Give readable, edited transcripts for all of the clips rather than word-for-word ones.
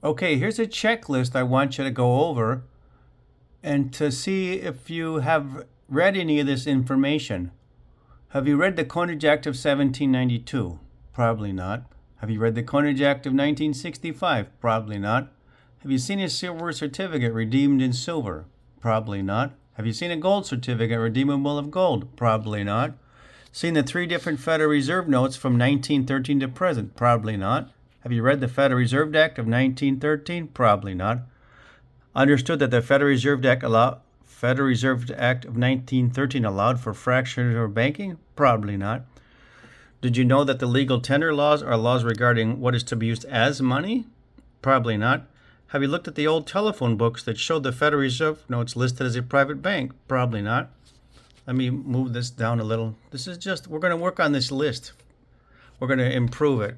Okay, here's a checklist I want you to go over and to see if you have read any of this information. Have you read the Coinage Act of 1792? Probably not. Have you read the Coinage Act of 1965? Probably not. Have you seen a silver certificate redeemed in silver? Probably not. Have you seen a gold certificate redeemable of gold? Probably not. Seen the three different Federal Reserve notes from 1913 to present? Probably not. Have you read the Federal Reserve Act of 1913? Probably not. Understood that the Federal Reserve Act of 1913 allowed for fractional banking? Probably not. Did you know that the legal tender laws are laws regarding what is to be used as money? Probably not. Have you looked at the old telephone books that showed the Federal Reserve notes listed as a private bank? Probably not. Let me move this down a little. We're going to work on this list. We're going to improve it.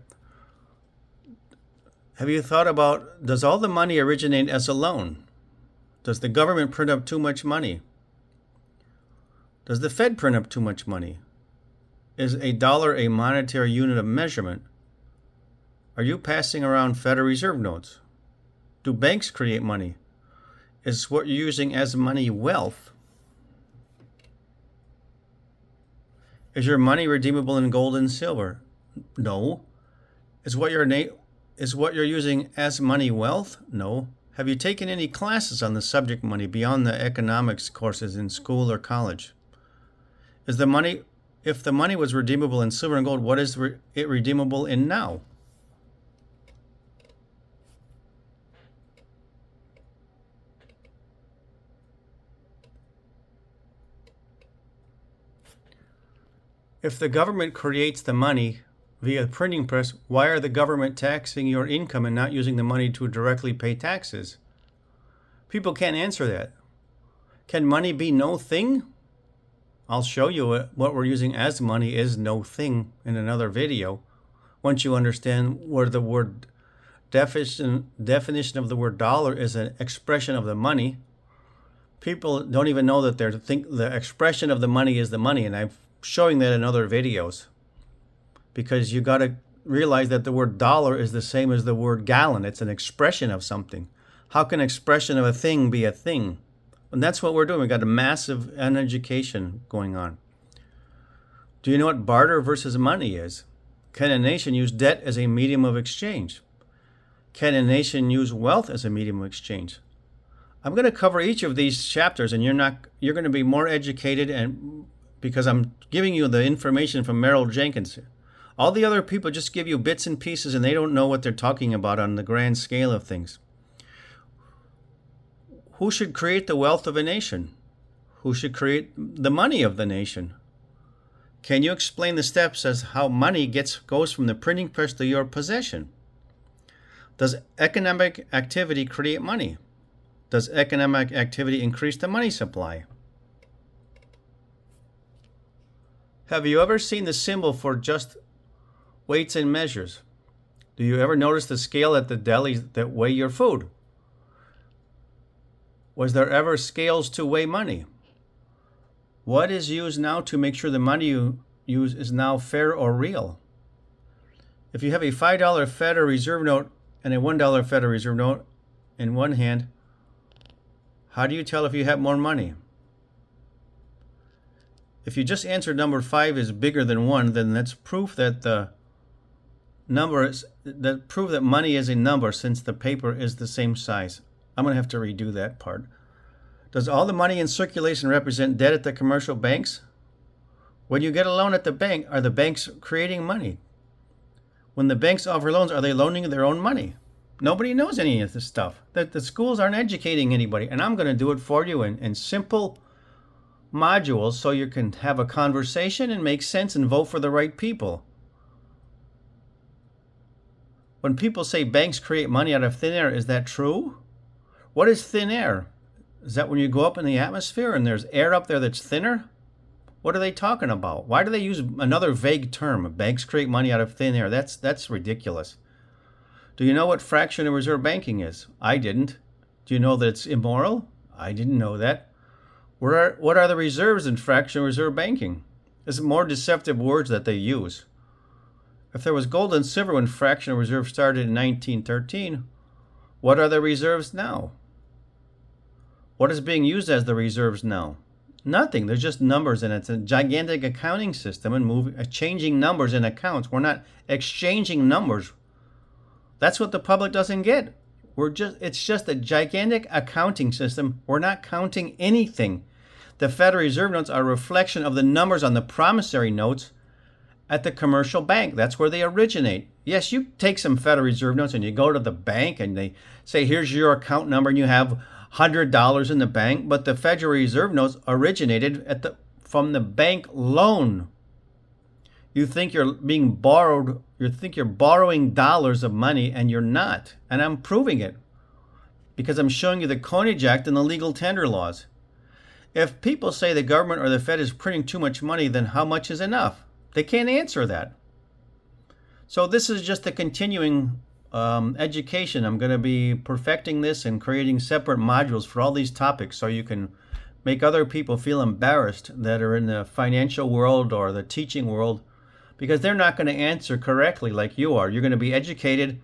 Have you thought about, does all the money originate as a loan? Does the government print up too much money? Does the Fed print up too much money? Is a dollar a monetary unit of measurement? Are you passing around Federal Reserve notes? Do banks create money? Is what you're using as money wealth? Is your money redeemable in gold and silver? No. Is what you're using as money wealth? No. Have you taken any classes on the subject money beyond the economics courses in school or college? If the money was redeemable in silver and gold, what is it redeemable in now? If the government creates the money via printing press, why are the government taxing your income and not using the money to directly pay taxes? People can't answer that. Can money be no thing? I'll show you what we're using as money is no thing in another video. Once you understand where the word definition of the word dollar is an expression of the money, people don't even know that the expression of the money is the money, and I'm showing that in other videos. Because you got to realize that the word dollar is the same as the word gallon. It's an expression of something. How can expression of a thing be a thing? And that's what we're doing. We've got a massive education going on. Do you know what barter versus money is? Can a nation use debt as a medium of exchange? Can a nation use wealth as a medium of exchange? I'm going to cover each of these chapters, and you're going to be more educated, and because I'm giving you the information from Merrill Jenkins. All the other people just give you bits and pieces, and they don't know what they're talking about on the grand scale of things. Who should create the wealth of a nation? Who should create the money of the nation? Can you explain the steps as how money goes from the printing press to your possession? Does economic activity create money? Does economic activity increase the money supply? Have you ever seen the symbol for just weights and measures? Do you ever notice the scale at the delis that weigh your food? Was there ever scales to weigh money? What is used now to make sure the money you use is now fair or real? If you have a $5 Federal Reserve note and a $1 Federal Reserve note in one hand, how do you tell if you have more money? If you just answered number 5 is bigger than 1, then that's proof that proof that money is a number since the paper is the same size. I'm going to have to redo that part. Does all the money in circulation represent debt at the commercial banks? When you get a loan at the bank, are the banks creating money? When the banks offer loans, are they loaning their own money? Nobody knows any of this stuff. The schools aren't educating anybody, and I'm going to do it for you in simple modules so you can have a conversation and make sense and vote for the right people. When people say banks create money out of thin air, is that true? What is thin air? Is that when you go up in the atmosphere and there's air up there that's thinner? What are they talking about? Why do they use another vague term? Banks create money out of thin air. That's ridiculous. Do you know what fractional reserve banking is? I didn't. Do you know that it's immoral? I didn't know that. What are the reserves in fractional reserve banking? It's more deceptive words that they use. If there was gold and silver when fractional reserve started in 1913, What are the reserves now? What is being used as the reserves now? Nothing. There's just numbers, and it's a gigantic accounting system and changing numbers in accounts. We're not exchanging numbers. That's what the public doesn't get. It's just a gigantic accounting system. We're not counting anything. The Federal Reserve notes are a reflection of the numbers on the promissory notes at the commercial bank. That's where they originate. Yes, you take some Federal Reserve notes and you go to the bank and they say, here's your account number, and you have $100 in the bank, but the Federal Reserve notes originated from the bank loan. You think you're being borrowed, you think you're borrowing dollars of money, and you're not. And I'm proving it because I'm showing you the Coinage Act and the legal tender laws. If people say the government or the Fed is printing too much money, then how much is enough? They can't answer that. So this is just a continuing education. I'm going to be perfecting this and creating separate modules for all these topics so you can make other people feel embarrassed that are in the financial world or the teaching world, because they're not going to answer correctly like you are. You're going to be educated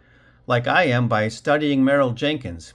like I am by studying Merrill Jenkins.